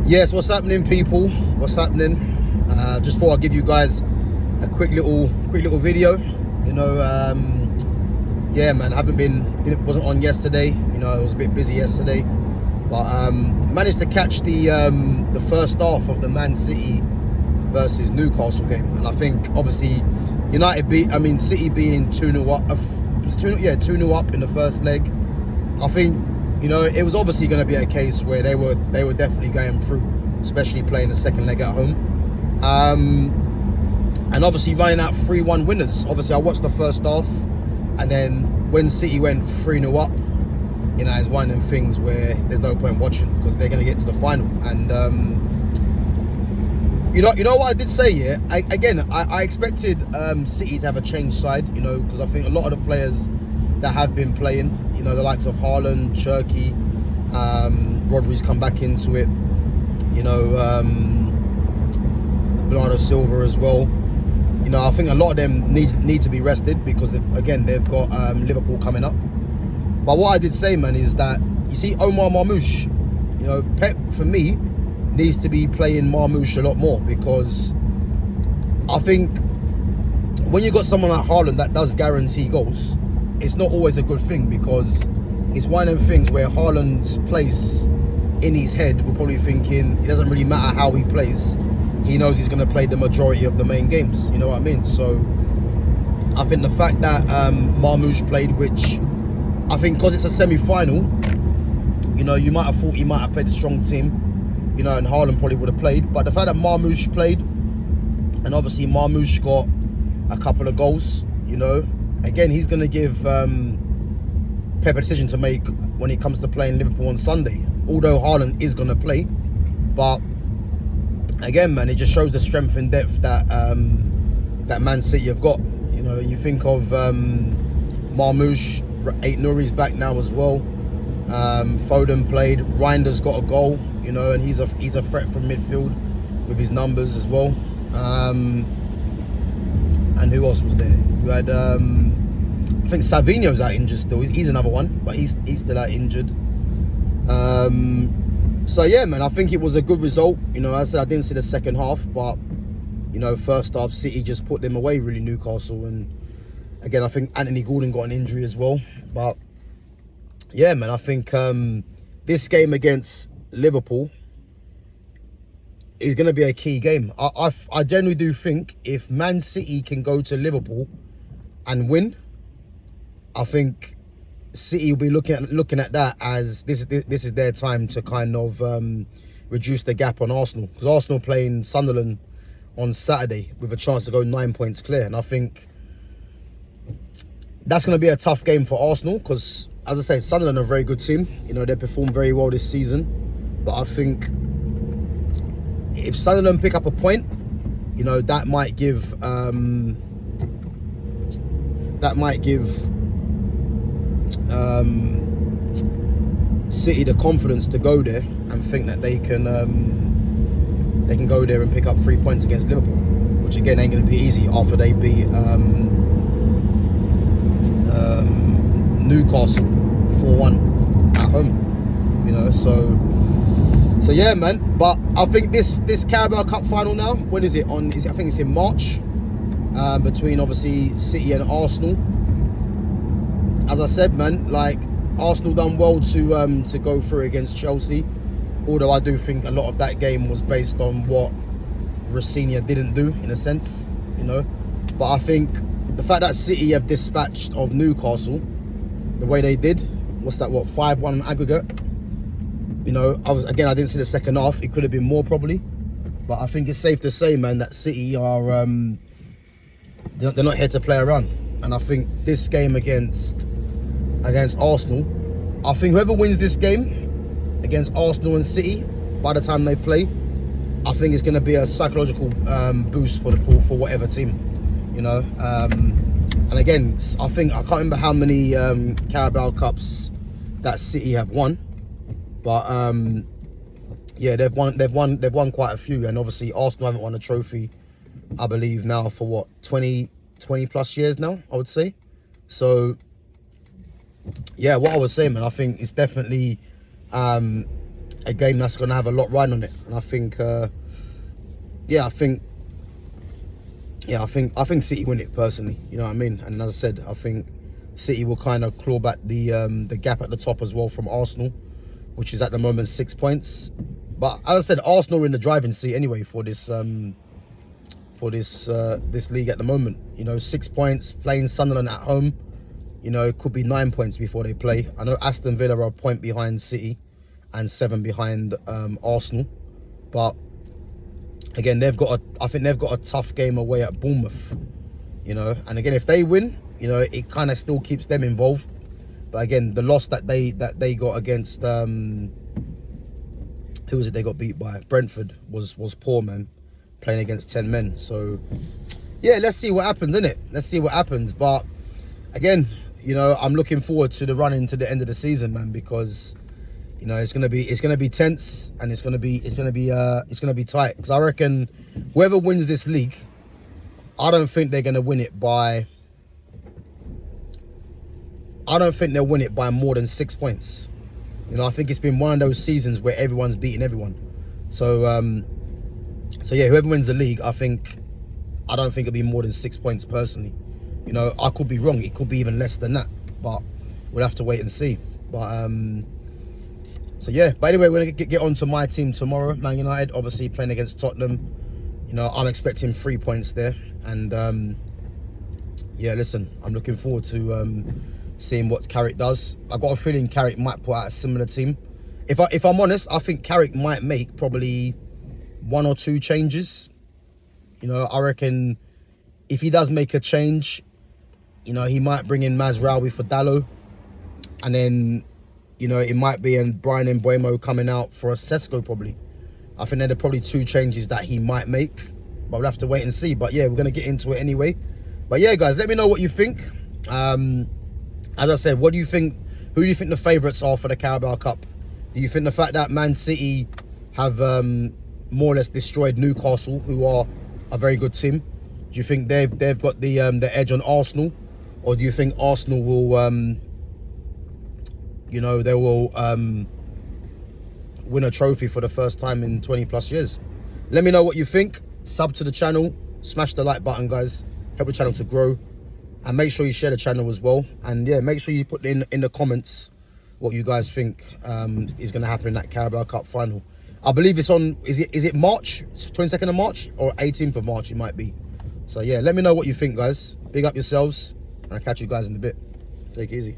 Yes, what's happening, people? What's happening? Just thought I'd give you guys a quick little video. You know, yeah, man, wasn't on yesterday. You know, I was a bit busy yesterday, but managed to catch the first half of the Man City versus Newcastle game, and I think obviously City being 2-0 up, 2-0 up in the first leg. I think, you know, it was obviously going to be a case where they were definitely going through, especially playing the second leg at home, and obviously running out 3-1 winners. Obviously, I watched the first half, and then when City went 3-0 up, you know, it's one of them things where there's no point watching because they're going to get to the final. And you know what I did say, yeah. I expected City to have a changed side, you know, because I think a lot of the players that have been playing, you know, the likes of Haaland, Cherky, Rodri's come back into it, you know, Bernardo Silva as well. You know, I think a lot of them need to be rested because they've got Liverpool coming up. But what I did say, man, is that you see Omar Marmoush, you know, Pep for me needs to be playing Marmoush a lot more, because I think when you got someone like Haaland that does guarantee goals, it's not always a good thing, because it's one of them things where Haaland's place in his head will probably thinking it doesn't really matter how he plays. He knows he's going to play the majority of the main games. You know what I mean? So I think the fact that Marmoush played, which I think because it's a semi-final, you know, you might have thought he might have played a strong team, you know, and Haaland probably would have played. But the fact that Marmoush played, and obviously Marmoush got a couple of goals, you know, again, he's going to give Pep a decision to make when it comes to playing Liverpool on Sunday. Although Haaland is going to play, but again, man, it just shows the strength and depth that that Man City have got. You know, you think of Marmoush, Aït-Nouri's back now as well. Foden played. Reinder's got a goal. You know, and he's a threat from midfield with his numbers as well. And who else was there? You had, I think Savinho's out injured still. He's another one, but he's still out injured. So yeah, man, I think it was a good result. You know, as I said, I didn't see the second half, but you know, first half City just put them away, really, Newcastle. And again, I think Anthony Gordon got an injury as well. But yeah, man, I think this game against Liverpool is going to be a key game. I generally do think if Man City can go to Liverpool and win, I think City will be looking at that as this is their time to kind of reduce the gap on Arsenal, because Arsenal playing Sunderland on Saturday with a chance to go 9 points clear, and I think that's going to be a tough game for Arsenal because, as I say, Sunderland are a very good team. You know, they performed very well this season, but I think if Sunderland pick up a point, you know, that might give City the confidence to go there and think that they can go there and pick up 3 points against Liverpool, which again ain't going to be easy after they beat Newcastle 4-1 at home. You know, so yeah, man. But I think this Carabao Cup final now, when is it on? I think it's in March, between obviously City and Arsenal. As I said, man, like, Arsenal done well to go through against Chelsea, although I do think a lot of that game was based on what Rafinha didn't do, in a sense, you know. But I think the fact that City have dispatched of Newcastle the way they did, what's that, 5-1 aggregate, you know, I didn't see the second half. It could have been more probably, but I think it's safe to say, man, that City are they're not here to play around. And I think this game against Arsenal, I think whoever wins this game against Arsenal and City, by the time they play, I think it's going to be a psychological boost for whatever team, you know. And again, I can't remember how many Carabao Cups that City have won, but yeah, they've won quite a few. And obviously Arsenal haven't won a trophy, I believe, now for what, 20 plus years now, I would say. So yeah, what I was saying, man, I think it's definitely a a game that's going to have a lot riding on it. And I think, I think City win it personally. You know what I mean? And as I said, I think City will kind of claw back the gap at the top as well from Arsenal, which is at the moment 6 points. But as I said, Arsenal are in the driving seat anyway for this this league at the moment. You know, 6 points, playing Sunderland at home. You know, it could be 9 points before they play. I know Aston Villa are a point behind City and 7 behind Arsenal, but again, I think they've got a tough game away at Bournemouth. You know, and again, if they win, you know, it kind of still keeps them involved. But again, the loss that they got against who was it they got beat by? Brentford was poor, man, playing against 10 men. So yeah, let's see what happens, innit? Let's see what happens. But again, you know, I'm looking forward to the run into the end of the season, man, because you know it's gonna be tense, and it's gonna be tight. Because I reckon whoever wins this league, I don't think they're gonna win it by. I don't think they'll win it by more than 6 points. You know, I think it's been one of those seasons where everyone's beating everyone. So, yeah, whoever wins the league, I don't think it'll be more than 6 points personally. You know, I could be wrong. It could be even less than that, but we'll have to wait and see. But so yeah. But anyway, we're gonna get on to my team tomorrow. Man United, obviously playing against Tottenham. You know, I'm expecting 3 points there, and yeah, listen, I'm looking forward to seeing what Carrick does. I got a feeling Carrick might put out a similar team. If I'm honest, I think Carrick might make probably 1 or 2 changes. You know, I reckon if he does make a change, you know, he might bring in Mazraoui for Dalot, and then, you know, it might be Brian Mbeumo coming out for a Sesko probably. I think they're probably 2 changes that he might make, but we'll have to wait and see. But yeah, we're gonna get into it anyway. But yeah, guys, let me know what you think. As I said, what do you think? Who do you think the favourites are for the Carabao Cup? Do you think the fact that Man City have more or less destroyed Newcastle, who are a very good team, do you think they've got the edge on Arsenal, or do you think Arsenal will, you know, they will win a trophy for the first time in 20+ years? Let me know what you think. Sub to the channel, smash the like button, guys. Help the channel to grow. And make sure you share the channel as well. And yeah, make sure you put in the comments what you guys think is going to happen in that Carabao Cup final. I believe it's on, is it March? 22nd of March or 18th of March it might be. So yeah, let me know what you think, guys. Big up yourselves, and I'll catch you guys in a bit. Take it easy.